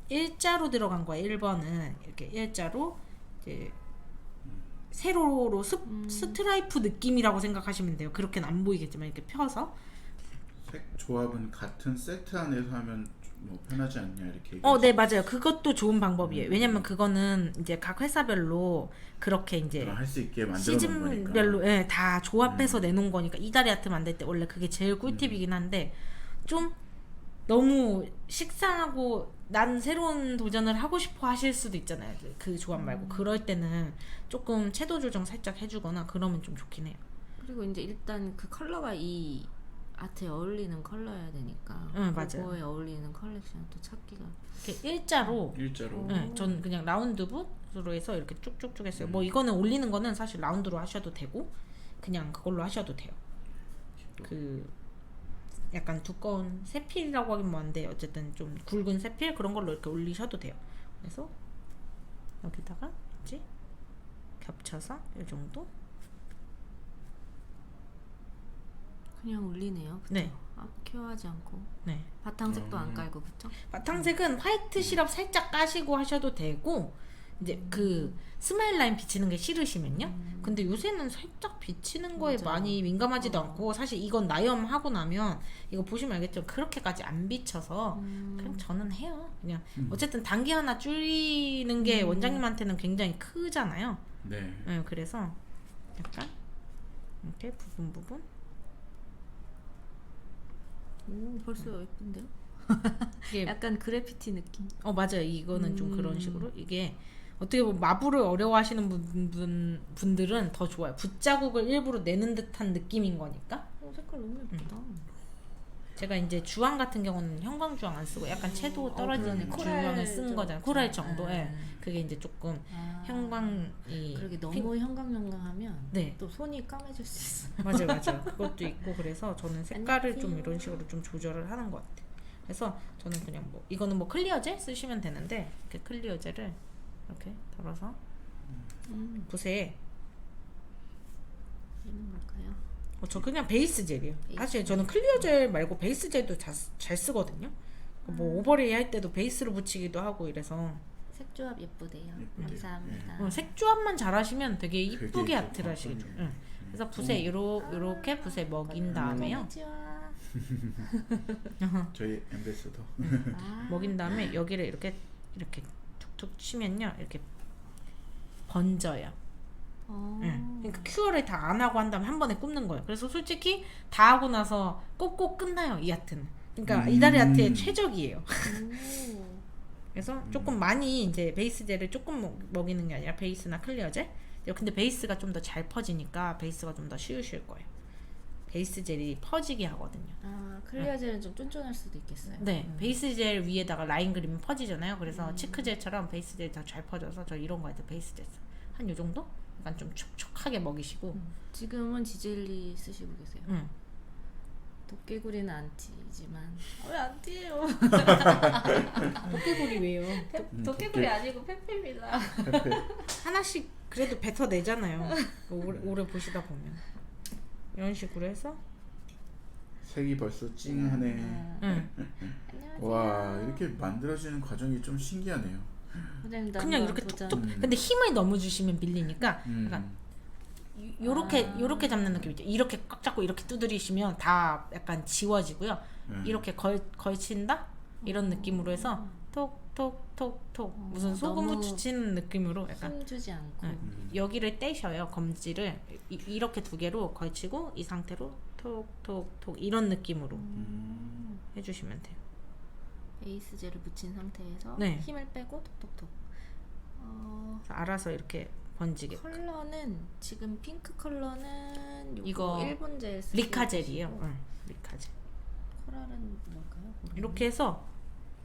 일자로 들어간 거야. 1번은 이렇게 일자로 이제 세로로 스트라이프 느낌이라고 생각하시면 돼요. 그렇게는 안 보이겠지만 이렇게 펴서. 색 조합은 같은 세트 안에서 하면 뭐 편하지 않냐 이렇게 네, 맞아요. 그것도 좋은 방법이에요. 왜냐면 그거는 이제 각 회사별로 그렇게 이제 할 수 있게 만들어 놓은 거니까. 시즌별로 예, 다 조합해서 내놓은 거니까 이다리 아트 만들 때 원래 그게 제일 꿀팁이긴 한데 좀 너무 식상하고 난 새로운 도전을 하고 싶어 하실 수도 있잖아요. 그 조합 말고 그럴 때는 조금 채도 조정 살짝 해주거나 그러면 좀 좋긴 해요. 그리고 이제 일단 그 컬러가 이 아트에 어울리는 컬러여야 되니까 맞아요. 그거에 어울리는 컬렉션 또 찾기가 이렇게 일자로 전 그냥 라운드붓으로 해서 이렇게 쭉쭉쭉 했어요. 뭐 이거는 올리는 거는 사실 라운드로 하셔도 되고 그냥 그걸로 하셔도 돼요. 그 약간 두꺼운 세필이라고 하긴 뭐한데 어쨌든 좀 굵은 세필 그런 걸로 이렇게 올리셔도 돼요. 그래서 여기다가 이제 겹쳐서 이 정도. 그냥 올리네요. 그쵸? 네. 케어하지 않고 네. 바탕색도 안 깔고 그쵸? 바탕색은 화이트 시럽 살짝 까시고 하셔도 되고 이제 그 스마일 라인 비치는 게 싫으시면요. 근데 요새는 살짝 비치는 거에 맞아요. 많이 민감하지도 않고 사실 이건 나염하고 나면 이거 보시면 알겠지만 그렇게까지 안 비쳐서 그냥 저는 해요. 그냥 어쨌든 단기 하나 줄이는 게 원장님한테는 굉장히 크잖아요. 네. 그래서 약간 이렇게 부분 벌써 예쁜데요? 이게 약간 그래피티 느낌. 맞아요. 이거는 좀 그런 식으로 이게 어떻게 보면 마블을 어려워하시는 분들은 더 좋아요. 붓자국을 일부러 내는 듯한 느낌인 거니까. 색깔 너무 예쁘다. 제가 이제 주황 같은 경우는 형광주황 안 쓰고 약간 채도 떨어지는 그러네. 주황을 쓴 거잖아요. 코랄 좀. 정도에 그게 이제 조금 형광이 그렇게 너무 형광형광하면 네. 또 손이 까매질 수 있어요. 맞아요. 그것도 있고 그래서 저는 색깔을 좀 이런 식으로 좀 조절을 하는 것 같아요. 그래서 저는 그냥 뭐 이거는 뭐 클리어 젤 쓰시면 되는데 이렇게 클리어 젤을 이렇게 덜어서 붓에 얘는 뭘까요? 저 그냥 베이스 젤이에요. 사실 저는 클리어 젤 말고 베이스 젤도 잘 쓰거든요. 뭐 오버레이 할 때도 베이스로 붙이기도 하고 이래서 색조합 예쁘대요. 감사합니다. 색조합만 잘하시면 되게 이쁘게 되게 아트를 하시겠죠. 그래서 붓에 요렇게 붓에 먹인 다음에요. 저희 엠베서더. 먹인 다음에 여기를 이렇게 툭툭 치면요. 이렇게 번져요. 그러니까 큐어를 다 안 하고 한 다음에 한 번에 굽는 거예요. 그래서 솔직히 다 하고 나서 꼭 끝나요. 이 아트는. 그러니까 이다리 아트의 최적이에요. 그래서 조금 많이 이제 베이스 젤을 조금 먹이는 게 아니라 베이스나 클리어 젤. 근데 베이스가 좀 더 잘 퍼지니까 베이스가 좀 더 쉬우실 거예요. 베이스 젤이 퍼지게 하거든요. 클리어 젤은 좀 쫀쫀할 수도 있겠어요. 네, 베이스 젤 위에다가 라인 그리면 퍼지잖아요. 그래서 치크 젤처럼 베이스 젤 더 잘 퍼져서 저 이런 거 할 때 베이스 젤 한 요 정도? 약간 좀 촉촉하게 먹이시고. 지금은 지젤리 쓰시고 계세요. 도깨구리는 안티지만 왜 안티예요? 도깨구리 왜요? 도깨구리 아니고 페페입니다. 하나씩 그래도 뱉어내잖아요. 오래 보시다 보면 이런 식으로 해서 색이 벌써 찡하네. 와, 이렇게 만들어지는 과정이 좀 신기하네요. 그냥 이렇게 툭툭. 근데 힘을 너무 주시면 밀리니까 약간 요렇게 잡는 느낌이죠. 이렇게 꽉 잡고 이렇게 두드리시면 다 약간 지워지고요. 이렇게 걸친다? 이런 느낌으로 해서 톡톡톡톡 무슨 소금 후추 치는 느낌으로 약간 힘 주지 않고 여기를 떼셔요. 검지를 이렇게 두 개로 걸치고 이 상태로 톡톡톡 이런 느낌으로 해주시면 돼요. 베이스 젤을 묻힌 상태에서 네. 힘을 빼고 톡톡톡. 알아서 이렇게 번지게. 컬러는 지금 핑크 컬러는 이거 일본 젤 리카 젤이에요. 리카 젤. 코랄은 뭘까요? 이렇게 해서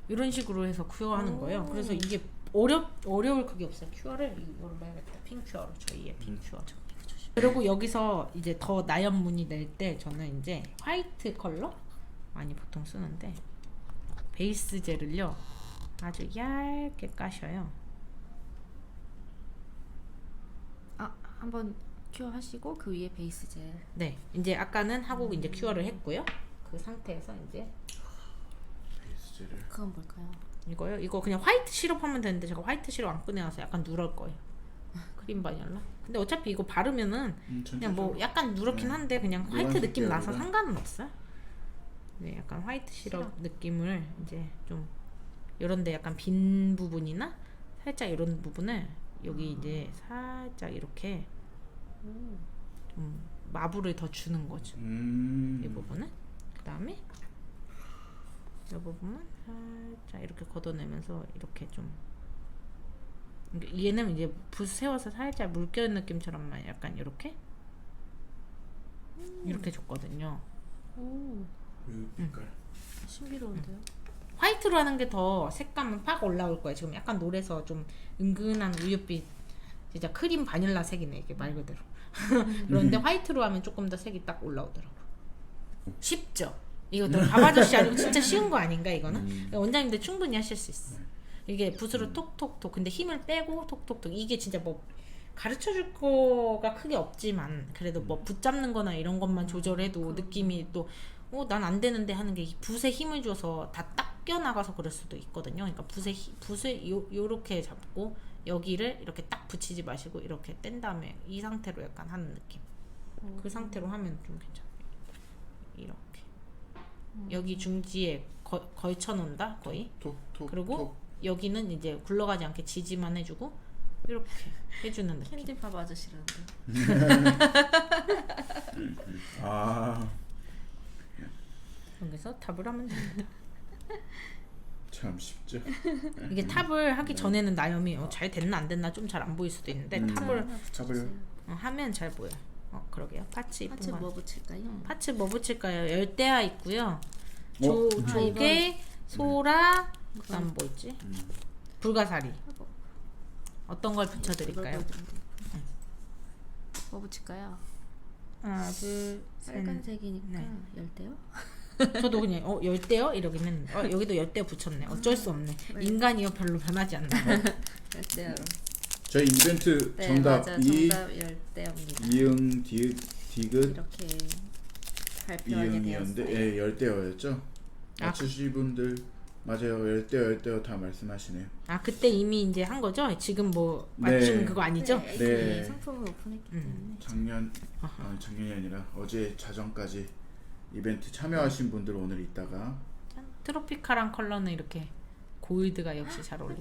이런 식으로 해서 큐어하는 거예요. 그래서 이게 어려울 그게 없어요. 큐어를 이걸로 해야겠다. 핑 큐어로 저희의 핑 큐어. 그리고 여기서 이제 더 나연 무늬 낼 때 저는 이제 화이트 컬러 많이 보통 쓰는데 베이스 젤을요 아주 얇게 까셔요. 한번 큐어 하시고 그 위에 베이스 젤. 네, 이제 아까는 하고 이제 큐어를 했고요. 그 상태에서 이제 베이스 젤을. 그건 뭘까요? 이거요? 이거 그냥 화이트 시럽 하면 되는데 제가 화이트 시럽 안 꺼내와서 약간 누럴 거예요. 크림 바닐라. 근데 어차피 이거 바르면은 그냥 뭐 약간 누렇긴 네. 한데 그냥 화이트 노란색 느낌 나서 계열이라. 상관은 없어요. 네, 약간 화이트 시럽 느낌을 이제 좀 이런데 약간 빈 부분이나 살짝 이런 부분을 여기 이제 살짝 이렇게 좀 마블을 더 주는 거죠. 이 부분은. 그 다음에 이 부분은 살짝 이렇게 걷어내면서 이렇게 좀 얘는 이제 붓 세워서 살짝 물 껴는 느낌처럼만 약간 이렇게 이렇게 줬거든요. 오, 이 빛깔. 신비로운데요? 화이트로 하는 게 더 색감은 팍 올라올 거예요. 지금 약간 노래서 좀 은근한 우윳빛 진짜 크림 바닐라 색이네 이게 말 그대로. 그런데 화이트로 하면 조금 더 색이 딱 올라오더라고. 쉽죠? 이거 너 밥아저씨 아니고 진짜 쉬운 거 아닌가 이거는? 원장님들 충분히 하실 수 있어. 이게 붓으로 톡톡톡 근데 힘을 빼고 톡톡톡 이게 진짜 뭐 가르쳐 줄 거가 크게 없지만 그래도 뭐 붙잡는 거나 이런 것만 조절해도 느낌이 또 난 안 되는데 하는 게 이 붓에 힘을 줘서 다 닦여 나가서 그럴 수도 있거든요. 그러니까 붓에 요렇게 잡고 여기를 이렇게 딱 붙이지 마시고 이렇게 뗀 다음에 이 상태로 약간 하는 느낌. 그 상태로 하면 좀 괜찮아요. 이렇게 여기 중지에 걸쳐 놓는다 거의. 톡톡. 그리고 여기는 이제 굴러가지 않게 지지만 해주고 이렇게 해주는 느낌. 캔디팝 아저씨라는데. 아, 여기서 탑을 하면 됩니다. 참 쉽죠. 이게 탑을 하기 전에는 나염이 잘 됐나 안 됐나 좀 잘 안 보일 수도 있는데 탑을 탑을 하면 잘 보여. 그러게요. 파츠 이쁜 파츠 거. 뭐 붙일까요? 파츠 뭐 붙일까요? 열대야 있고요. 어? 조개, 소라, 그다음 뭐 있지? 불가사리. 어떤 걸 붙여드릴까요? 뭐 붙일까요? 하나, 둘, 셋. 빨간색이니까 네. 열대요? 저도 그냥 열대요? 이러긴 했는데 여기도 열대 붙였네. 어쩔 수 없네. 인간이요 별로 변하지 않나. 열대요. 저희 이벤트 네, 정답 맞아. 이 정답 열대입니다. 이응 디귿 디귿 이렇게 발표하게 이응이었는데 되었어요. 예 열대어였죠. 맞추실 분들 맞아요. 열대어 다 말씀하시네요. 그때 이미 이제 한 거죠? 지금 뭐 네. 맞춤 그거 아니죠? 네, 네. 상품을 오픈했기 때문에 작년이 아니라 어제 자정까지 이벤트 참여하신 분들 오늘 있다가 짠. 트로피칼한 컬러는 이렇게 골드가 역시 잘 어울리고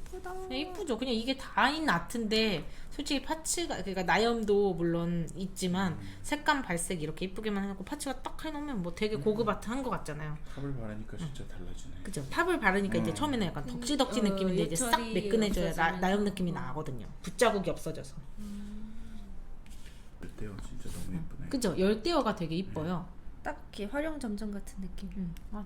이쁘죠. 그냥 이게 다인 아트인데 솔직히 파츠가 그러니까 나염도 물론 있지만 색감 발색 이렇게 이쁘게만 해놓고 파츠가 딱 해놓으면 뭐 되게 고급 아트 한 것 같잖아요. 탑을 바르니까 진짜 달라지네. 그죠? 탑을 바르니까 이제 처음에는 약간 덕지덕지 느낌인데 이제 싹 요철이 매끈해져야 없어지면서. 나염 느낌이 나거든요. 붓자국이 없어져서. 열대어 진짜 너무 예쁘네. 그죠? 열대어가 되게 이뻐요. 딱 이렇게 활용 점정 같은 느낌.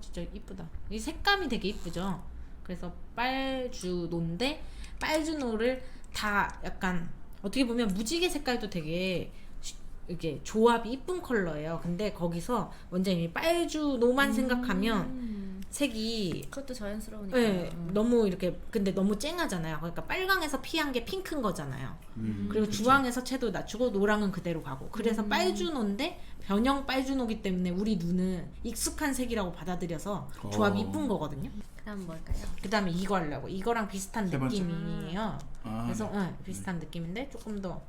진짜 이쁘다. 이 색감이 되게 이쁘죠. 그래서 빨주노인데 빨주노를 다 약간 어떻게 보면 무지개 색깔도 되게 이게 조합이 이쁜 컬러예요. 근데 거기서 원장님이 빨주노만 생각하면 색이 그것도 자연스러우니까. 네, 너무 이렇게 근데 너무 쨍하잖아요. 그러니까 빨강에서 피한 게 핑크인 거잖아요. 그리고 그쵸. 주황에서 채도 낮추고 노랑은 그대로 가고 그래서 빨주노인데 변형 빨주노기 때문에 우리 눈은 익숙한 색이라고 받아들여서 조합이 이쁜 거거든요. 그다음 뭘까요? 그 다음에 이거 하려고 이거랑 비슷한 세 번째. 느낌이에요. 그래서 네. 비슷한 느낌인데 조금 더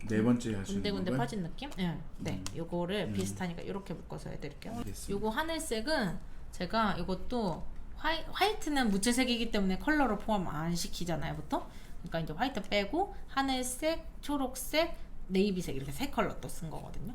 네 번째 하시는 군데군데 거고요? 퍼진 느낌? 네, 요거를 비슷하니까 이렇게 묶어서 해드릴게요. 알겠습니다. 요거 하늘색은 제가 이것도 화이트는 무채색이기 때문에 컬러로 포함 안 시키잖아요, 보통. 그러니까 이제 화이트 빼고 하늘색, 초록색, 네이비색 이렇게 세 컬러 또 쓴 거거든요.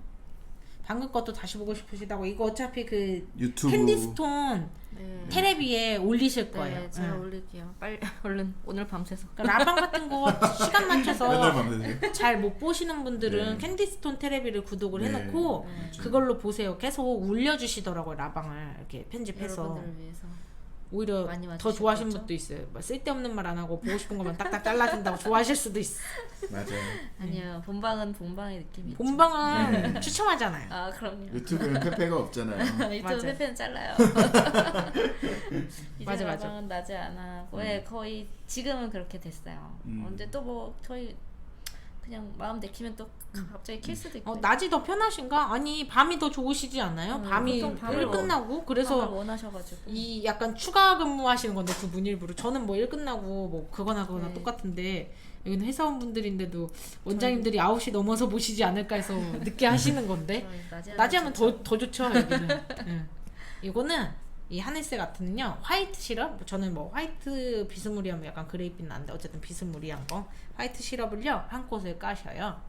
방금 것도 다시 보고 싶으시다고 이거 어차피 그 유튜브 캔디스톤 네. 테레비에 올리실 거예요. 네, 제가 올릴게요. 빨리 얼른 오늘 밤새서. 그러니까 라방 같은 거 시간 맨날 맞춰서 밤새세요? 잘 못 보시는 분들은 네. 캔디스톤 테레비를 구독을 네. 해놓고 맞아요. 그걸로 보세요. 계속 올려주시더라고요. 라방을 이렇게 편집해서. 여러분들을 위해서. 오히려 많이 더 와주실 좋아하시는 거죠? 분도 있어요. 뭐 쓸데없는 말 안 하고 보고 싶은 것만 딱딱 잘라준다고 좋아하실 수도 있어. 맞아요. 아니요, 본방은 본방의 느낌이 있죠. 본방은 추첨하잖아요. 아, 그럼요. 유튜브는 페페가 없잖아요. 유튜브 맞아요. 페페는 잘라요. 이제 맞아. 라방은 나지 않아. 왜 거의 지금은 그렇게 됐어요. 언제 또 뭐 저희 그냥 마음 내키면 또 갑자기 킬 수도 있고. 낮이 더 편하신가? 아니 밤이 더 좋으시지 않아요? 밤이 보통 밤을 일 끝나고 밤을 그래서 원하셔가지고. 이 약간 추가 근무하시는 건데 두 분 일부러 저는 뭐 일 끝나고 뭐 그거나 네. 똑같은데 여기는 회사원분들인데도 원장님들이 9시 넘어서 보시지 않을까 해서 늦게 하시는 건데 낮에 하면 더 좋죠 여기는. 응. 이거는 이 하늘색 아트는요 화이트 시럽, 저는 뭐 화이트 비스무리하면 약간 그레이빛 나는데 어쨌든 비스무리한 거 화이트 시럽을요 한 곳을 까셔요.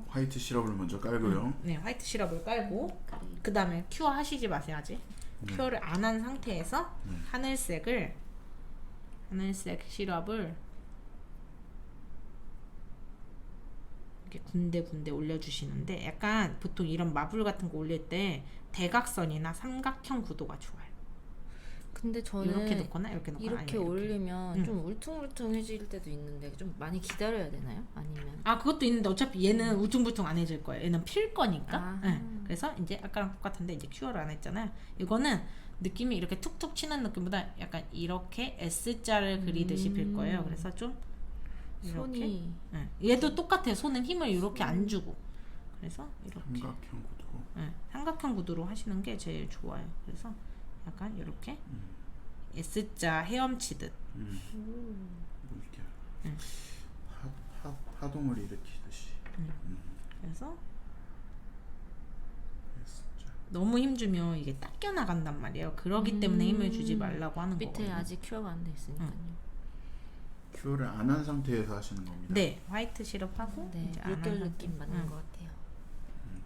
화이트 시럽을 먼저 깔고요. 네, 화이트 시럽을 깔고 그 다음에 큐어 하시지 마세요 아직. 큐어를 안 한 상태에서 하늘색 시럽을 이렇게 군데군데 올려주시는데 약간 보통 이런 마블 같은 거 올릴 때 대각선이나 삼각형 구도가 좋아요. 근데 저는 이렇게 놓거나 이렇게 놓거나 이렇게 아니면 이렇게. 올리면 좀 울퉁불퉁해질 때도 있는데 좀 많이 기다려야 되나요? 아니면 아 그것도 있는데 어차피 얘는 울퉁불퉁 안 해질 거예요. 얘는 필 거니까. 아. 네. 그래서 이제 아까랑 똑같은데 이제 큐어를 안 했잖아요. 이거는 느낌이 이렇게 툭툭 치는 느낌보다 약간 이렇게 S자를 그리듯이 필 거예요. 그래서 좀 이렇게. 손이 네. 얘도 똑같아요. 손은 힘을 이렇게 안 주고. 그래서 이렇게 삼각형 구도. 네. 삼각형 구도로 하시는 게 제일 좋아요. 그래서 약간 이렇게 S자 헤엄치듯. 물결. 음. 파동을 일으키듯이. 그래서 S자. 너무 힘주면 이게 닦여 나간단 말이에요. 그러기 때문에 힘을 주지 말라고 하는 밑에 거거든요. 아직 큐어가 안 돼 있으니까요. 큐어를 안 한 상태에서 하시는 겁니다. 네, 화이트 시럽하고 네, 이제 안 물결 한 느낌 상태. 맞는 것 같아요.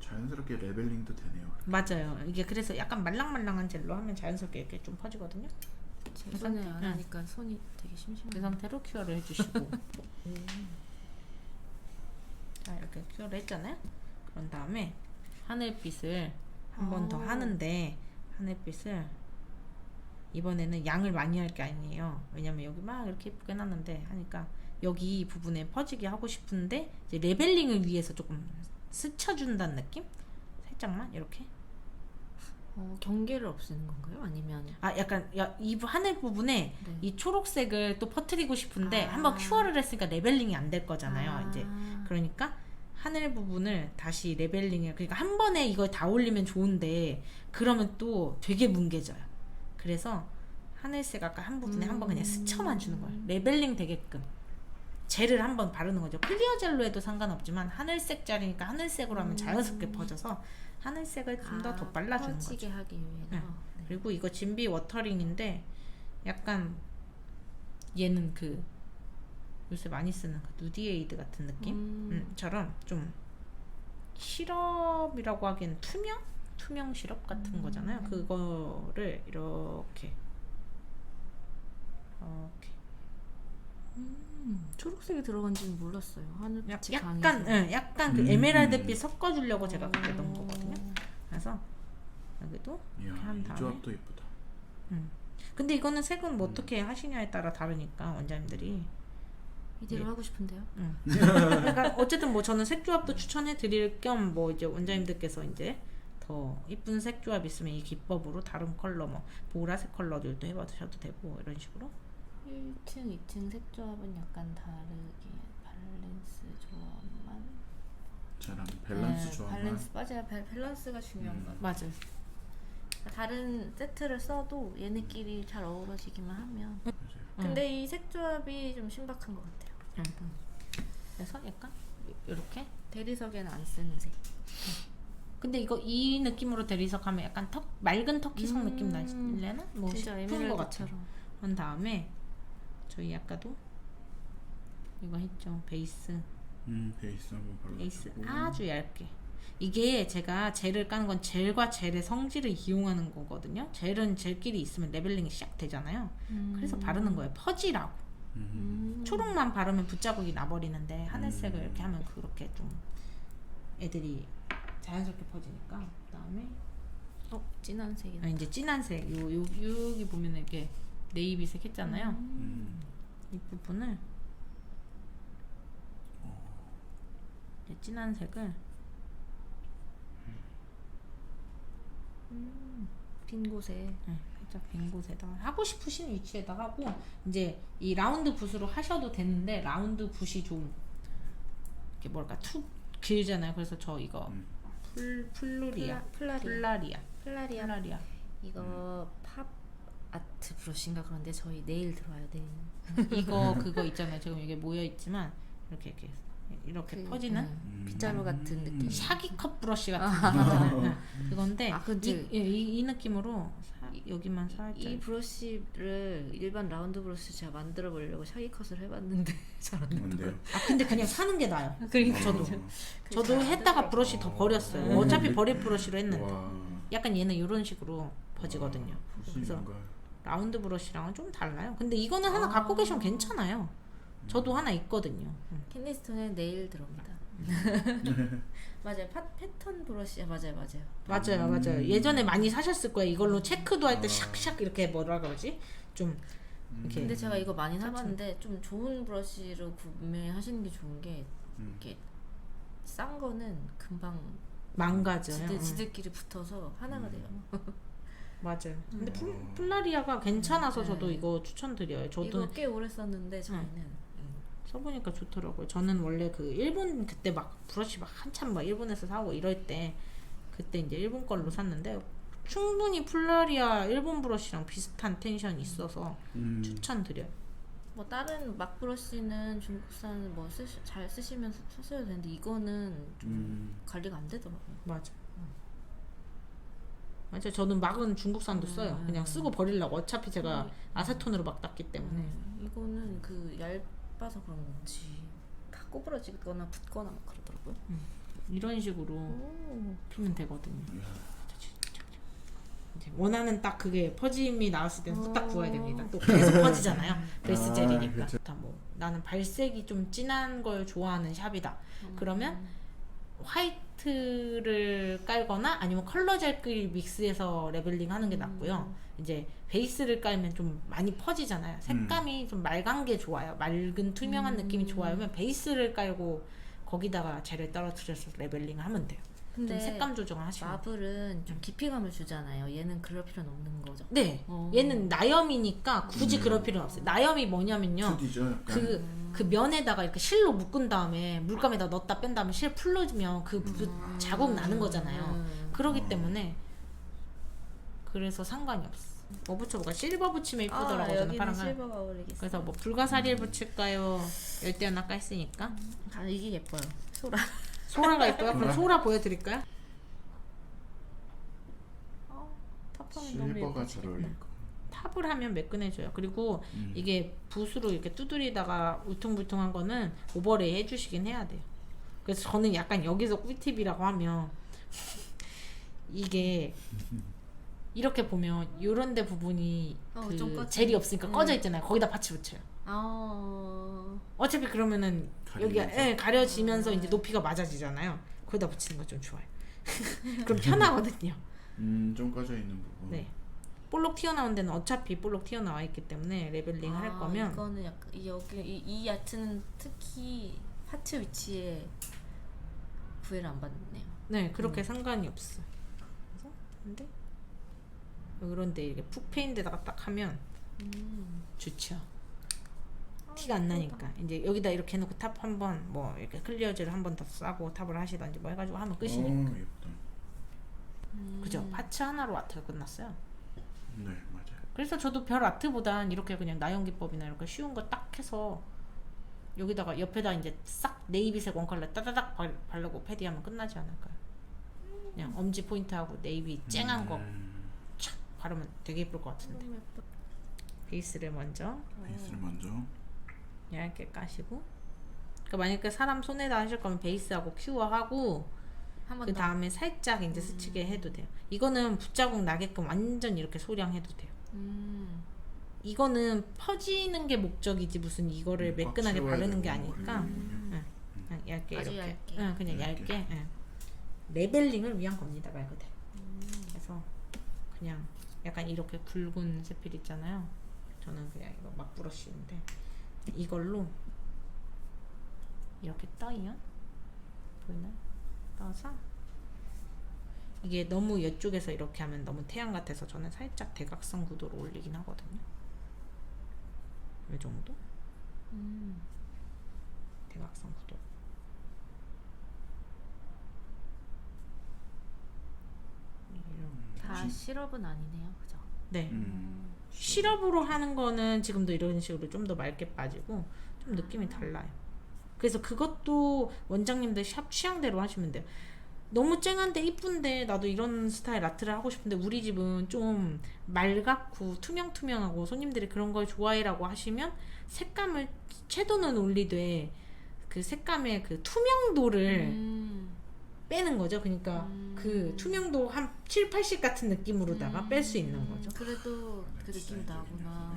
자연스럽게 레벨링도 되네요. 맞아요. 이게 그래서 약간 말랑말랑한 젤로 하면 자연스럽게 이렇게 좀 퍼지거든요. 제 손에 안 하니까 손이 되게 그 심심해요. 상태로 큐어를 해주시고 자 이렇게 큐어를 했잖아요. 그런 다음에 하늘빛을 한 번 더 하는데 하늘빛을 이번에는 양을 많이 할 게 아니에요. 왜냐면 여기 막 이렇게 예쁘게 해놨는데 하니까 여기 부분에 퍼지게 하고 싶은데 이제 레벨링을 위해서 조금 스쳐준다는 느낌? 살짝만 이렇게. 경계를 없애는 건가요? 아니면 아 약간 이 하늘 부분에 네. 이 초록색을 또 퍼뜨리고 싶은데 아. 한번 큐어를 했으니까 레벨링이 안 될 거잖아요. 아. 이제 그러니까 하늘 부분을 다시 레벨링을 그러니까 한 번에 이걸 다 올리면 좋은데 그러면 또 되게 뭉개져요. 그래서 하늘색 아까 한 부분에 한 번 그냥 스쳐만 주는 거예요. 레벨링 되게끔 젤을 한번 바르는 거죠. 클리어 젤로 해도 상관없지만 하늘색 젤이니까 하늘색으로 하면 자연스럽게 퍼져서 하늘색을 좀 더 덧발라주는 거죠. 퍼지게 하기 위해서. 네. 그리고 이거 진비 워터링인데 약간 얘는 그 요새 많이 쓰는 그 누디에이드 같은 느낌처럼 좀 시럽이라고 하기엔 투명 시럽 같은 거잖아요. 그거를 이렇게 초록색이 들어간지는 몰랐어요. 하늘빛이 약간 강해서. 약간 그 에메랄드빛 섞어주려고 제가 그렇게 넣은 거거든요. 그래서 여기도 이야, 이렇게 한 이 다음에 조합도 이쁘다. 근데 이거는 색은 뭐 어떻게 하시냐에 따라 다르니까 원장님들이 이대로 하고 싶은데요. 그러니까 어쨌든 뭐 저는 색 조합도 추천해 드릴 겸 뭐 이제 원장님들께서 이제 더 이쁜 색 조합 있으면 이 기법으로 다른 컬러 뭐 보라색 컬러들도 해봐주셔도 되고 이런 식으로 1층, 2층 색 조합은 약간 다르게 밸런스 조합만. 저랑 밸런스 네, 조합만. 밸런스 맞아요. 밸런스가 중요한 것 같아요. 맞아요. 다른 세트를 써도 얘네끼리 잘 어우러지기만 하면. 맞아요. 근데 이 색 조합이 좀 신박한 것 같아요. 그래서 약간 이렇게 대리석에는 안 쓰는 색. 근데 이 느낌으로 대리석하면 약간 맑은 터키색 느낌 나실래나? 뭐 진짜 싶은 것 같아요. 에메랄드처럼. 그런 다음에 저희 아까도 이거 했죠. 베이스 베이스 한번 베이스 발라주고. 아주 얇게. 이게 제가 젤을 까는 건 젤과 젤의 성질을 이용하는 거거든요. 젤은 젤끼리 있으면 레벨링이 시작되잖아요. 그래서 바르는 거예요. 퍼지라고. 초록만 바르면 붓자국이 나버리는데 하늘색을 이렇게 하면 그렇게 좀 애들이 자연스럽게 퍼지니까. 그 다음에 진한 색이. 이제 진한 색 여기 보면 이렇게 네이비색 했잖아요. 이 부분을 이제 진한 색을 빈 곳에. 살짝 빈 곳에다가 하고 싶으신 위치에다가 하고 이제 이 라운드 붓으로 하셔도 되는데 라운드 붓이 좀 이렇게 뭐랄까 툭 길잖아요. 그래서 저 이거 플라리아. 이거 팝 아트 브러쉬인가 그런데 저희 내일 들어와요. 내일. 이거 그거 있잖아요. 지금 이게 모여 있지만 이렇게 퍼지는 빗자루 같은 느낌. 샤기컵 브러쉬 같은 느낌이잖아요. 그건데 근데 이 느낌으로 여기만 살짝 이 브러쉬를 일반 라운드 브러쉬 제가 만들어 보려고 샤기 컷을 해봤는데 잘 안 뭔데요? 되더라고요. 근데 그냥 사는 게 나아요. 그러니까 저도 했다가 브러쉬 더 버렸어요. 어차피 버릴 브러쉬로 했는데 와. 약간 얘는 이런 식으로 퍼지거든요. 그래서 뭔가 라운드 브러쉬랑은 좀 달라요. 근데 이거는 하나 갖고 계시면 괜찮아요. 저도 하나 있거든요. 캔디스톤은 내일 들어옵니다. 맞아요. 패턴 브러쉬 맞아요. 예전에 많이 사셨을 거예요. 이걸로 체크도 할 때 샥샥 이렇게 뭐라 그러지? 좀 이렇게. 근데 제가 이거 많이 사봤는데 좀 좋은 브러쉬로 구매하시는 게 좋은 게 이렇게 싼 거는 금방 망가져요. 지들끼리 붙어서 하나가 돼요. 맞아요. 근데 플라리아가 괜찮아서 저도 이거 추천드려요. 저도 이거 꽤 오래 썼는데 저희는 써보니까 좋더라고요. 저는 원래 그 일본 그때 막 브러쉬 막 한참 막 일본에서 사고 이럴 때 그때 이제 일본 걸로 샀는데 충분히 플라리아 일본 브러쉬랑 비슷한 텐션이 있어서 추천드려요. 뭐 다른 막 브러쉬는 중국산 뭐 잘 쓰시면서 쓰셔도 되는데 이거는 좀 관리가 안 되더라고요. 맞아. 저는 막은 중국산도 써요. 그냥 쓰고 버리려고. 어차피 제가 아세톤으로 막 닦기 때문에. 이거는 그 얇아서 그런 건지 다 꼬부러지거나 붙거나 막 그러더라고요. 이런 식으로 피면 되거든요. 이제 원하는 딱 그게 퍼짐이 나왔을 때는 후딱 부어야 됩니다. 또 계속 퍼지잖아요. 베이스 젤이니까. 그쵸. 뭐 나는 발색이 좀 진한 걸 좋아하는 샵이다. 그러면 화이트를 깔거나 아니면 컬러 젤끼리 믹스해서 레벨링 하는 게 낫고요. 이제 베이스를 깔면 좀 많이 퍼지잖아요. 색감이 좀 맑은 게 좋아요. 맑은 투명한 느낌이 좋아요. 그러면 베이스를 깔고 거기다가 젤을 떨어뜨려서 레벨링을 하면 돼요. 좀 색감 조정을 하시면. 마블은 좀 깊이감을 주잖아요. 얘는 그럴 필요는 없는 거죠. 네, 얘는 나염이니까 굳이 그럴 필요는 없어요. 나염이 뭐냐면요. 푸디죠, 약간. 그 면에다가 이렇게 실로 묶은 다음에 물감에다 넣었다 뺀 다음에 실 풀러지면 그 자국 나는 거잖아요. 그러기 때문에 그래서 상관이 없어. 뭐 붙여볼까? 실버 붙이면 이쁘더라고. 저는 여기는 파란 거. 실버가 어울리겠어요. 그래서 뭐 불가사리를 붙일까요? 열대어나 깔으니까. 이게 예뻐요. 소라가 있고요. 그럼 소라 보여드릴까요? 탑하면 너무 실버가 예쁘지. 잘 어울릴 거. 탑을 하면 매끈해져요. 그리고 이게 붓으로 이렇게 두드리다가 울퉁불퉁한 거는 오버레이 해주시긴 해야 돼요. 그래서 저는 약간 여기서 꿀팁이라고 하면 이게 이렇게 보면 요런 데 부분이 좀 그 꺼져. 젤이 없으니까 꺼져 있잖아요. 거기다 파츠 붙여요. 어차피 그러면은 여기가 가려지면서 이제 높이가 맞아지잖아요. 거기다 붙이는 거 좀 좋아요. 그럼 편하거든요. 좀 꺼져 있는 부분. 네. 볼록 튀어나온 데는 어차피 볼록 튀어나와 있기 때문에 레벨링을 할 거면 이거는 약간 여기 이 아트는 특히 파츠 위치에 구애를 안 받네요. 네 그렇게 상관이 없어. 그래서 근데 이런데 이렇게 푹 패인 데다가 딱 하면 좋죠. 티가 안 나니까 이제 여기다 이렇게 해놓고 탑 한번 뭐 이렇게 클리어젤 한 번 더 싸고 탑을 하시던지 뭐 해가지고 하면 끝이니까. 예쁘다. 그죠? 파츠 하나로 아트가 끝났어요. 네, 맞아요. 그래서 저도 별 아트보단 이렇게 그냥 나연기법이나 이렇게 쉬운 거 딱 해서 여기다가 옆에다 이제 싹 네이비색 원컬러 따다닥 바르고 패디하면 끝나지 않을까요? 그냥 엄지 포인트하고 네이비 쨍한 거 착 바르면 되게 예쁠 것 같은데. 베이스를 먼저 얇게 까시고, 그러니까 만약에 사람 손에다 하실 거면 베이스하고 큐어하고 그 다음에 살짝 이제 스치게 해도 돼요. 이거는 붓자국 나게끔 완전 이렇게 소량해도 돼요. 이거는 퍼지는 게 목적이지 무슨 이거를 매끈하게 바르는 게 아니니까 그냥 얇게 아주 이렇게 얇게. 그냥 얇게 레벨링을 위한 겁니다 말 그대로. 그래서 그냥 약간 이렇게 굵은 세필 있잖아요. 저는 그냥 이거 막 브러쉬인데 이걸로 이렇게 떠요. 보이나요? 떠서 이게 너무 이쪽에서 이렇게 하면 너무 태양 같아서 저는 살짝 대각선 구도로 올리긴 하거든요. 이 정도? 대각선 구도. 다 시럽은 아니네요, 그죠? 네. 시럽으로 하는 거는 지금도 이런 식으로 좀 더 맑게 빠지고 좀 느낌이 달라요. 그래서 그것도 원장님들 샵 취향대로 하시면 돼요. 너무 쨍한데 이쁜데 나도 이런 스타일 아트를 하고 싶은데 우리 집은 좀 맑고 투명투명하고 손님들이 그런 걸 좋아해라고 하시면 색감을 채도는 올리되 그 색감의 그 투명도를 빼는 거죠. 그러니까 그 투명도 한 7, 80 같은 느낌으로다가 뺄 수 있는 거죠. 그래도 그 느낌 나구나.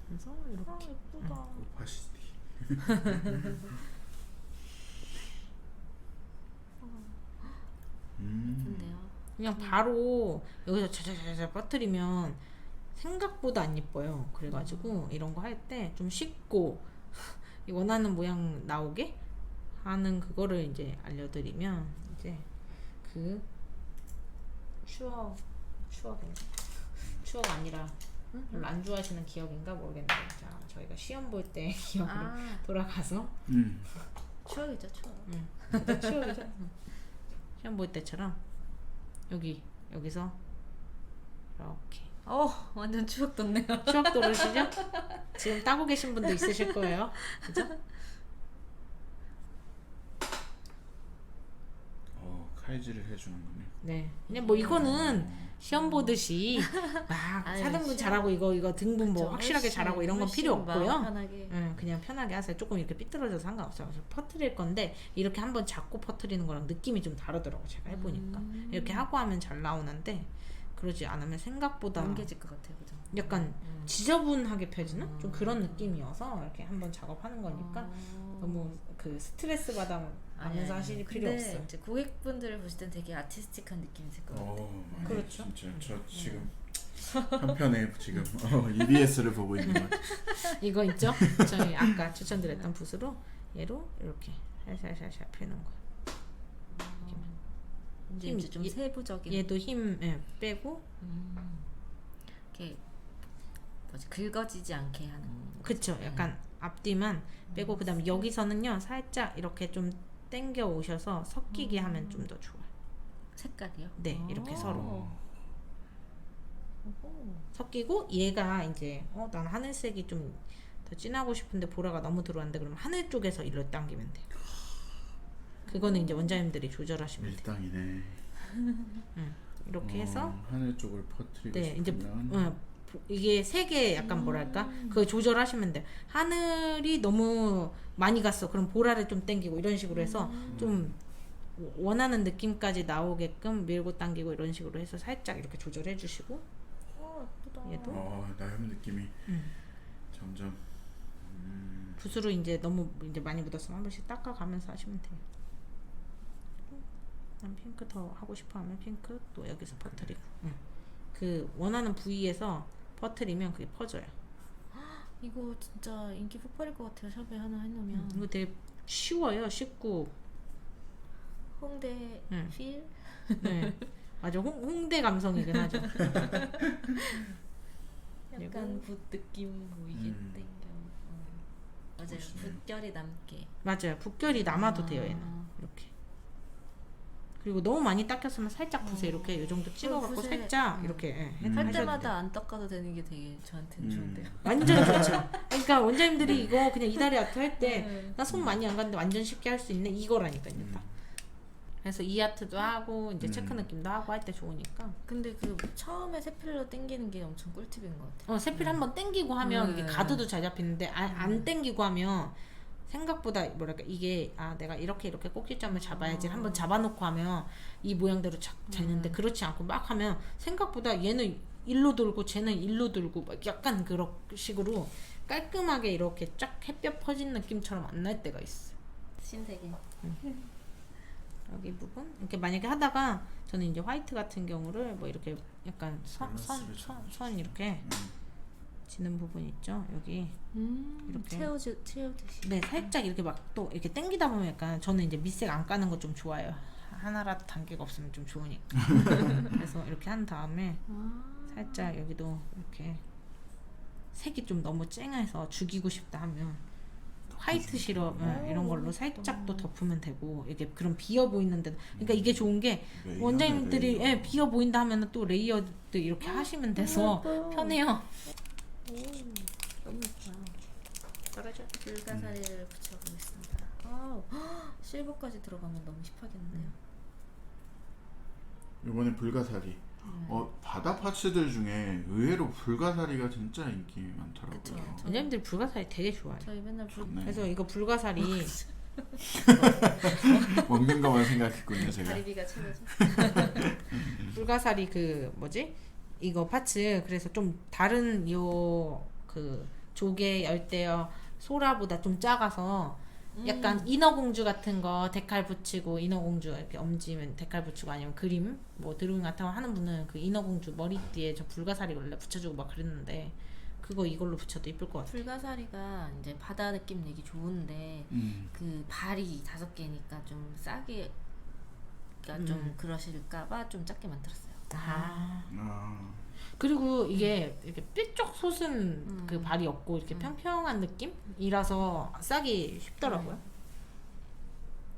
그래서 이렇게 예쁘다. 오파시티. 예쁜데요. 그냥 바로 여기서 자자자자 퍼뜨리면 생각보다 안 예뻐요. 그래가지고 이런 거 할 때 좀 쉽고 원하는 모양 나오게 하는 그거를 이제 알려드리면 이제 그 추억 아니라 별로 안 좋아하시는 기억인가 모르겠는데 자 저희가 시험 볼 때 기억으로 돌아가서 추억이죠, 추억. 진짜 추억이죠. 시험 볼 때처럼 여기서 이렇게 완전 추억 돋네요. 추억 돋으시죠? 지금 따고 계신 분도 있으실 거예요. 그죠? 칼질을 해주는 거네. 네. 그냥 뭐 이거는 시험 보듯이 막 아니, 4등분 시험- 잘하고 이거 등분 뭐 그쵸, 확실하게 훨씬- 잘하고 이런 건 필요 훨씬 마음 없고요. 편하게. 그냥 편하게 하세요. 조금 이렇게 삐뚤어져도 상관없어요. 그래서 퍼뜨릴 건데 이렇게 한번 잡고 퍼뜨리는 거랑 느낌이 좀 다르더라고 제가 해보니까 이렇게 하고 하면 잘 나오는데 그러지 않으면 생각보다 뭉개질 것 같아요, 그죠? 약간 지저분하게 펴지는 좀 그런 느낌이어서 이렇게 한번 작업하는 거니까 너무 그 스트레스 받아가면서 하실 필요 근데 없어요. 이제 고객분들을 보실 땐 되게 아티스틱한 느낌이 있을 것 같아요. 많이 그렇죠. 진짜 저 지금 한편에 지금 EBS를 보고 있는 것 같아요. 이거 있죠? 저희 아까 추천드렸던 붓으로 얘로 이렇게 살살살살 펴는 거예요. 이제 좀 세부적인. 얘도 힘 빼고 이렇게 뭐지 긁어지지 않게 하는. 그쵸 약간 앞뒤만 빼고 그 다음에 여기서는요 살짝 이렇게 좀 당겨 오셔서 섞이게 하면 좀 더 좋아요. 색깔이요? 네 이렇게 서로 오호. 섞이고 얘가 이제 난 하늘색이 좀 더 진하고 싶은데 보라가 너무 들어왔는데 그러면 하늘 쪽에서 일로 당기면 돼요. 그거는 이제 원장님들이 조절하시면 돼요. 일당이네. 이렇게 해서 하늘 쪽을 퍼뜨리고 네 이제 싶으면 이게 색에 약간 뭐랄까 그거 조절하시면 돼요. 하늘이 너무 많이 갔어. 그럼 보라를 좀 당기고 이런 식으로 해서 좀 원하는 느낌까지 나오게끔 밀고 당기고 이런 식으로 해서 살짝 이렇게 조절해 주시고 예쁘다. 얘도 나염 느낌이 점점 붓으로 이제 너무 이제 많이 묻었으면 한 번씩 닦아가면서 하시면 돼요. 난 핑크 더 하고 싶어 하면 핑크 또 여기서 퍼뜨리고 그 원하는 부위에서 퍼뜨리면 그게 퍼져요. 이거 진짜 인기 폭발일 것 같아요. 샵에 하나 해놓으면. 이거 되게 쉬워요. 쉽고 홍대 필? 네 맞아 홍대 감성이긴 하죠. 약간 붓 느낌 보이게 땡겨. 맞아요. 멋있네요. 붓결이 남게. 맞아요. 붓결이 남아도 돼요 얘는 이렇게. 그리고 너무 많이 닦였으면 살짝 붓에 이렇게 이 정도 찍어갖고 붓에- 살짝 이렇게 할 하셔도 때마다 돼요. 안 닦아도 되는 게 되게 저한테는 좋은데요. 완전 좋죠. 그러니까 원장님들이 이거 그냥 이다리 아트 할 때 네. 나 손 많이 안 갔는데 완전 쉽게 할 수 있는 이거라니까요. 딱. 그래서 이 아트도 하고 이제 체크 느낌도 하고 할 때 좋으니까. 근데 그 처음에 세필로 땡기는 게 엄청 꿀팁인 것 같아요. 세필 한번 땡기고 하면 이게 가드도 잘 잡히는데 안 땡기고 하면 생각보다 뭐랄까 이게 내가 이렇게 꼭지점을 잡아야지 한번 잡아놓고 하면 이 모양대로 잡는데 그렇지 않고 막 하면 생각보다 얘는 일로 돌고 쟤는 일로 돌고 막 약간 그런 식으로 깔끔하게 이렇게 쫙 햇볕 퍼진 느낌처럼 안 날 때가 있어. 신세계. 여기 부분 이렇게 만약에 하다가 저는 이제 화이트 같은 경우를 뭐 이렇게 약간 선 이렇게 지는 부분 있죠 여기 이렇게 채우듯이. 네 살짝 이렇게 막 또 이렇게 당기다 보면 약간 저는 이제 밑색 안 까는 거 좀 좋아해요. 하나라도 단계가 없으면 좀 좋으니까. 그래서 이렇게 한 다음에 살짝 여기도 이렇게 색이 좀 너무 쨍해서 죽이고 싶다 하면 화이트 시럽 이런 걸로 살짝 또 덮으면 되고 이게 그런 비어 보이는데 그러니까 이게 좋은 게 레이어네, 원장님들이 레이어. 비어 보인다 하면은 또 레이어드 이렇게 하시면 돼서 편해요. 오, 너무 예뻐요. 떨어져. 불가사리를 붙여보겠습니다. 아, 실버까지 들어가면 너무 힙하겠는데요. 이번에 불가사리. 바다 파츠들 중에 의외로 불가사리가 진짜 인기 많더라고요. 그쵸. 원장님들이 불가사리 되게 좋아해요. 저희 맨날 좋네. 그래서 이거 불가사리 먹는 것만 생각했군요, 제가. 가리비가 최고죠. 불가사리 그 뭐지? 이거 파츠 그래서 좀 다른 요 그 조개 열대어 소라보다 좀 작아서 약간 인어공주 같은 거 데칼 붙이고 인어공주 이렇게 엄지면 데칼 붙이고 아니면 그림 뭐 드로잉 같은 거 하는 분은 그 인어공주 머리띠에 저 불가사리 원래 붙여주고 막 그랬는데 그거 이걸로 붙여도 이쁠 것 같아. 불가사리가 이제 바다 느낌 내기 좋은데 그 발이 5개니까 좀 싸게 그러니까 좀 그러실까봐 좀 작게 만들었어요. 아, 그리고 이게 이렇게 삐쪽 솟은 그 발이 없고 이렇게 평평한 느낌이라서 싸기 쉽더라고요.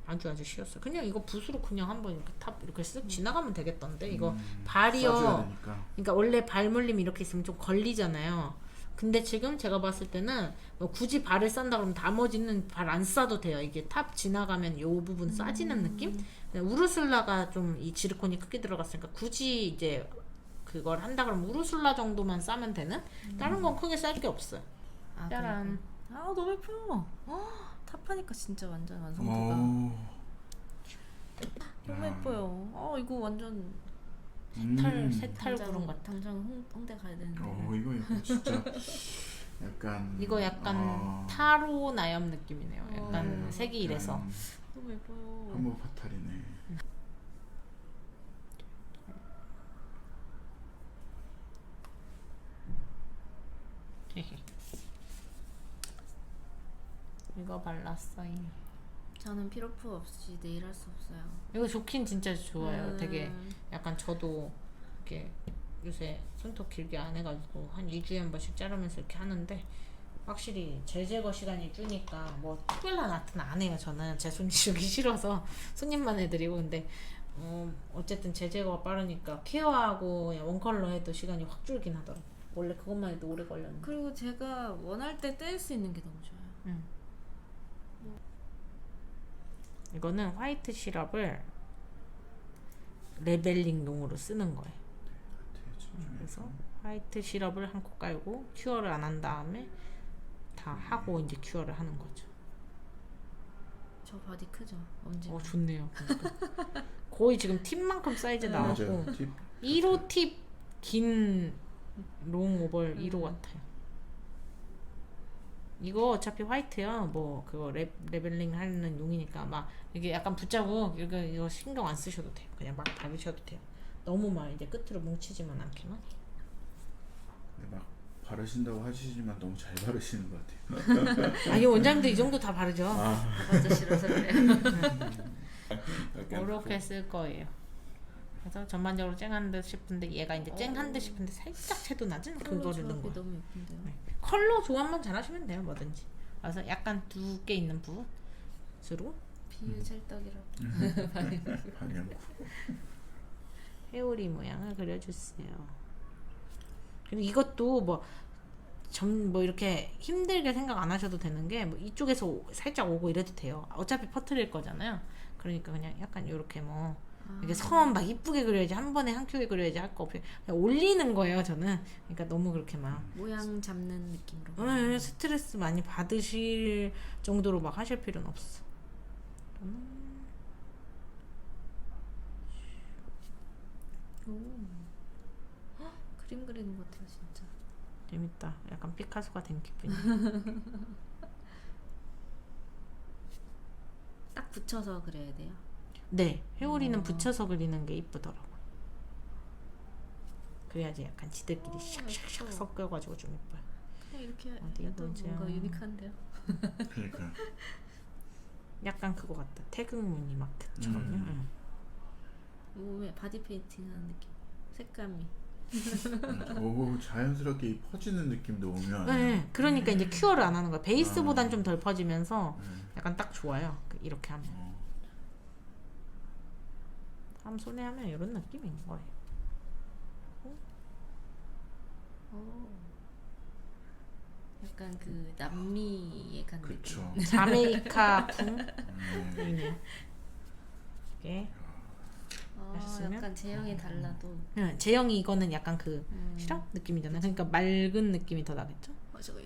아주 쉬웠어요. 그냥 이거 붓으로 그냥 한번 이렇게 탑 이렇게 쓱 지나가면 되겠던데 이거 써줘야 발이요. 되니까. 그러니까 원래 발물림이 이렇게 있으면 좀 걸리잖아요. 근데 지금 제가 봤을 때는 뭐 굳이 발을 싼다 그러면 나머지는 발 안 싸도 돼요. 이게 탑 지나가면 요 부분 싸지는 느낌? 그냥 우르슬라가 좀 이 지르콘이 크게 들어갔으니까 굳이 이제 그걸 한다 그러면 우르슬라 정도만 싸면 되는? 다른 건 크게 쌀 게 없어요. 아, 짜란. 아 너무 예뻐요. 탑하니까 진짜 완전 완성도가 오. 너무 예뻐요. 이거 완전 새탈 구름 같아. 당장 홍대 가야 되는데. 이거 진짜 약간 이거 약간 타로 나염 느낌이네요. 약간 색이 이래서. 너무 예뻐요. 한모 파탈이네. 이거 발랐어요. 저는 피로프 없이 네일 할 수 없어요. 이거 좋긴 진짜 좋아요. 되게 약간 저도 이렇게 요새 손톱 길게 안 해가지고 한 2주에 한 번씩 자르면서 이렇게 하는데 확실히 젤 제거 시간이 주니까 뭐 특별한 아트는 안 해요. 저는 제 손이 주기 싫어서 손님만 해드리고 근데 어쨌든 젤 제거가 빠르니까 케어하고 그냥 원컬러 해도 시간이 확 줄긴 하더라고. 원래 그것만 해도 오래 걸렸는데. 그리고 제가 원할 때 뗄 수 있는 게 너무 좋아요. 이거는 화이트 시럽을 레벨링용으로 쓰는 거예요. 그래서 화이트 시럽을 한 코 깔고 큐어를 안 한 다음에 다 하고 이제 큐어를 하는 거죠. 저 바디 크죠? 엄지. 좋네요. 그러니까. 거의 지금 팁만큼 사이즈 나왔고 맞아요. 팁. 1호 팁 긴 롱 오벌 1호 같아요. 이거 어차피 화이트요. 뭐 그거 레벨링 하는 용이니까 막 이게 약간 붙자고 이거 신경 안 쓰셔도 돼요. 그냥 막 바르셔도 돼요. 너무 막 이제 끝으로 뭉치지만 않게만. 근데 막 바르신다고 하시지만 너무 잘 바르시는 것 같아요. 아니 원장님도 이 정도 다 바르죠. 맞아 싫어서 그래요. 이렇게 쓸 거예요. 그래서 전반적으로 쨍한 듯 싶은데 얘가 이제 쨍한 듯 싶은데 살짝 채도 낮은 그거를 넣은 거예요. 너무 예쁜데요. 네. 컬러 조합만 잘하시면 돼요. 뭐든지. 그래서 약간 두께 있는 붓으로 비율 찰떡이라고. 반영구. 회오리 모양을 그려주세요. 그리고 이것도 뭐 이렇게 힘들게 생각 안 하셔도 되는 게 뭐 이쪽에서 살짝 오고 이래도 돼요. 어차피 퍼뜨릴 거잖아요. 그러니까 그냥 약간 이렇게 뭐 이게 선 막 이쁘게 그려야지 한 번에 한 큐에 그려야지 할 거 없이 그냥 올리는 거예요. 저는 그러니까 너무 그렇게 막 모양 잡는 느낌으로. 스트레스 많이 받으실 정도로 막 하실 필요는 없어. 그림 그리는 것 같아요 진짜. 재밌다. 약간 피카소가 된 기분이. 딱 붙여서 그려야 돼요. 네, 회오리는 붙여서 그리는 게 이쁘더라고요. 그래야지 약간 지들끼리 샥샥샥 예뻐. 섞여가지고 좀 이뻐요. 그냥 이렇게 어디 해도 보자. 뭔가 유니크한데요. 그러니까. 약간 그거 같다. 태극 무늬마켓처럼요. 몸에 바디 페인팅 하는 느낌. 색감이. 오, 자연스럽게 이 퍼지는 느낌도 오면. 네, 그러니까 이제 큐어를 안 하는 거야. 베이스보단 좀 덜 퍼지면서 약간 딱 좋아요. 이렇게 하면. 다음 손에 하면 이런 느낌인 거예요. 약간 그 남미에 간 느낌. 그쵸. 자메이카풍이네요. 이게 하셨으면? 약간 제형이 달라도. 제형이 이거는 약간 그 시럽 느낌이잖아요. 그러니까 맑은 느낌이 더 나겠죠? 저거.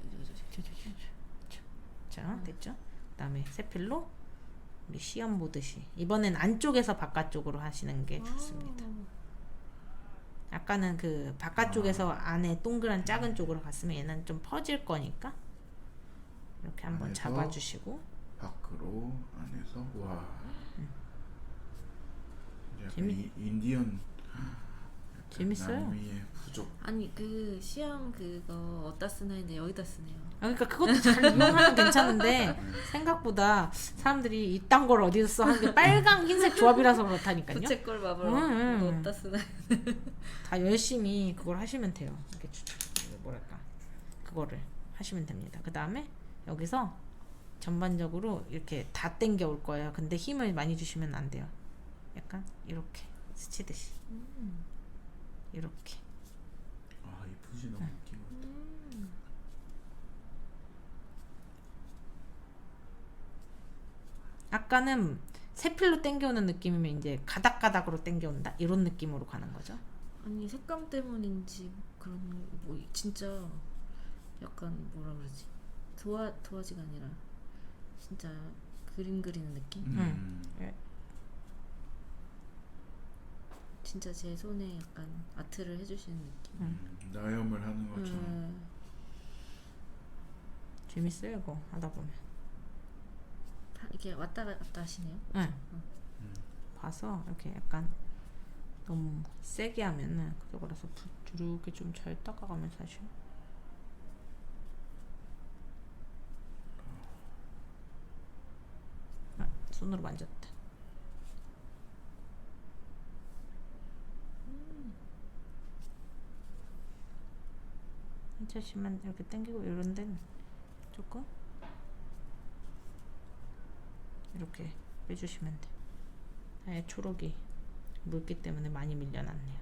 자, 됐죠? 그다음에 세필로 우리 시험 보듯이 이번엔 안쪽에서 바깥쪽으로 하시는 게 좋습니다. 아까는 그 바깥쪽에서 안에 동그란 작은 쪽으로 갔으면 얘는 좀 퍼질 거니까 이렇게 한번 안에서 잡아주시고 밖으로 안에서 와. 약간 재밌- 인디언 재밌어요. 남미의 부족. 아니 그 시험 그거 어디다 쓰나 했는데 여기다 쓰네요. 그러니까 그것도 잘 이용하면 괜찮은데 생각보다 사람들이 이딴 걸 어디서 써 하는 게 빨강 흰색 조합이라서 그렇다니까요. 부채꼴 밥을 어디다 쓰나. 다 열심히 그걸 하시면 돼요. 이렇게 뭐랄까 그거를 하시면 됩니다. 그 다음에 여기서 전반적으로 이렇게 다 당겨 올 거예요. 근데 힘을 많이 주시면 안 돼요. 약간 이렇게 스치듯이 이렇게. 아, 이 붓이 너무 웃긴 것 같아. 아까는 세필로 당겨오는 느낌이면 이제 가닥가닥으로 당겨온다 이런 느낌으로 가는 거죠. 아니 색감 때문인지 그런 뭐 진짜 약간 뭐라 그러지 도화지가 아니라 진짜 그림 그리는 느낌. 예. 진짜 제 손에 약간 아트를 해주시는 느낌. 나염을 하는 것처럼. 재밌어요 이거 하다 보면. 이게 왔다 갔다 하시네요. 네. 봐서 이렇게 약간 너무 세게 하면은 그거라서 부드럽게 좀 잘 닦아가면서 하시고. 손으로 만졌다. 한차씩만 이렇게 당기고 이런 데는 조금 이렇게 빼주시면 돼. 아예 초록이 물기 때문에 많이 밀려났네요.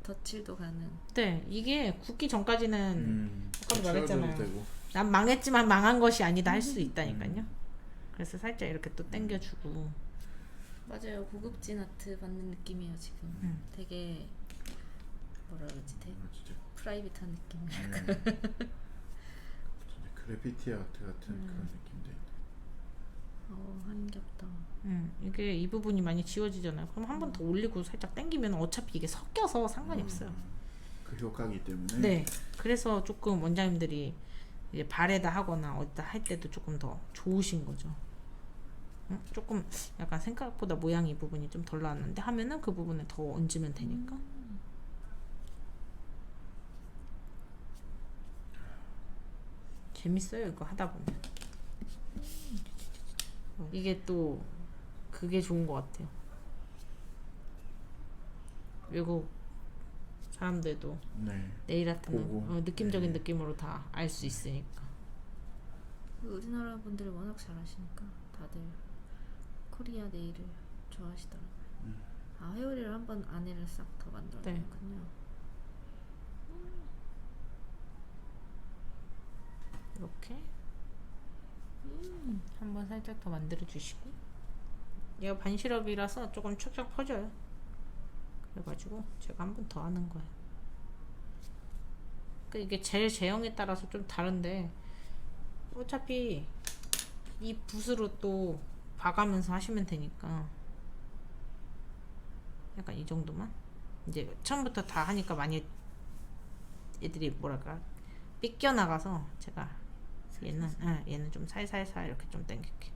덧칠도 가능. 네, 이게 굳기 전까지는 아까도 말했잖아요. 되고. 난 망했지만 망한 것이 아니다 할 수 있다니까요. 그래서 살짝 이렇게 또 당겨주고. 맞아요. 고급진 아트 받는 느낌이에요 지금. 되게 뭐라 그러지? 되게 진짜 프라이빗한 느낌. 진짜 그래피티 아트 같은 그런 느낌도 있네. 한겹다. 이게 이 부분이 많이 지워지잖아요. 그럼 한 번 더 올리고 살짝 당기면 어차피 이게 섞여서 상관이 없어요. 그 효과기 때문에. 네, 그래서 조금 원장님들이 이제 발에다 하거나 어디다 할 때도 조금 더 좋으신 거죠. 조금 약간 생각보다 모양 이 부분이 좀 덜 나왔는데 하면은 그 부분에 더 얹으면 되니까. 재밌어요 이거 하다 보면. 이게 또 그게 좋은 것 같아요. 외국 사람들도 네. 네일 아트는 보고. 느낌적인 네. 느낌으로 다 알 수 있으니까. 우리나라 분들이 워낙 잘하시니까 다들 코리아 네일을 좋아하시더라고요. 회오리를 한번 안에를 싹 더 만들어놨군요. 이렇게 한번 살짝 더 만들어 주시고, 얘가 반시럽이라서 조금 촉촉 퍼져요. 그래가지고 제가 한 번 더 하는 거예요. 이게 젤 제형에 따라서 좀 다른데 어차피 이 붓으로 또 봐가면서 하시면 되니까 약간 이 정도만. 이제 처음부터 다 하니까 많이 애들이 뭐랄까 삐껴 나가서 제가 얘는 좀 살살살 이렇게 좀 당길게.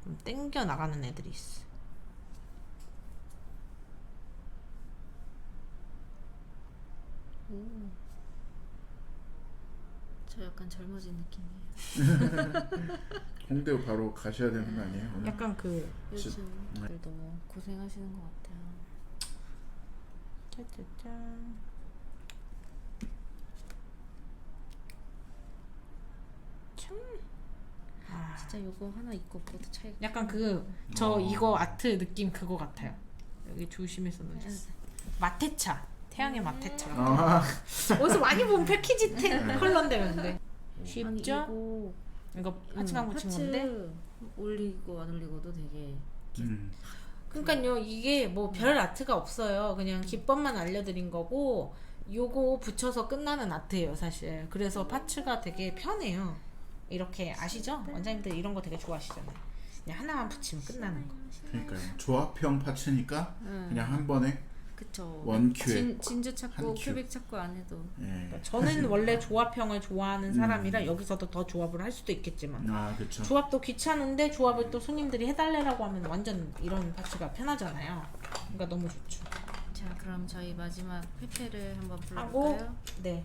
좀 당겨 나가는 애들이 있어. 저 약간 젊어진 느낌이에요. 홍대 바로 가셔야 되는 거 아니에요? 오늘? 약간 그 요즘 들 너무 고생하시는 것 같아요. 짜자잔. 참. 아, 진짜 요거 하나 입고 옷보다 차이가 약간 그 저 이거 아트 느낌 그거 같아요. 여기 조심해서 넣어주세요. 마테차. 태양의 마테차. 아, 어디서 많이 본 패키지 컬러인데 근데 아니, 쉽죠? 이거 파츠만 붙인 파츠 건데. 올리고 안 올리고도 되게 그러니까요 이게 뭐 별 아트가 없어요. 그냥 기법만 알려드린 거고 요거 붙여서 끝나는 아트예요 사실. 그래서 파츠가 되게 편해요. 이렇게 아시죠? 원장님들 이런 거 되게 좋아하시잖아요. 그냥 하나만 붙이면 끝나는 거. 그러니까요. 조합형 파츠니까 그냥 한 번에 그쵸. 원큐에 진주 한 찾고 큐. 큐빅 찾고 안 해도 예. 저는 원래 조합형을 좋아하는 사람이라 여기서도 더 조합을 할 수도 있겠지만 아, 그렇죠. 조합도 귀찮은데 조합을 또 손님들이 해달래라고 하면 완전 이런 파츠가 편하잖아요. 그러니까 너무 좋죠. 자 그럼 저희 마지막 페페를 한번 하고 불러볼까요? 네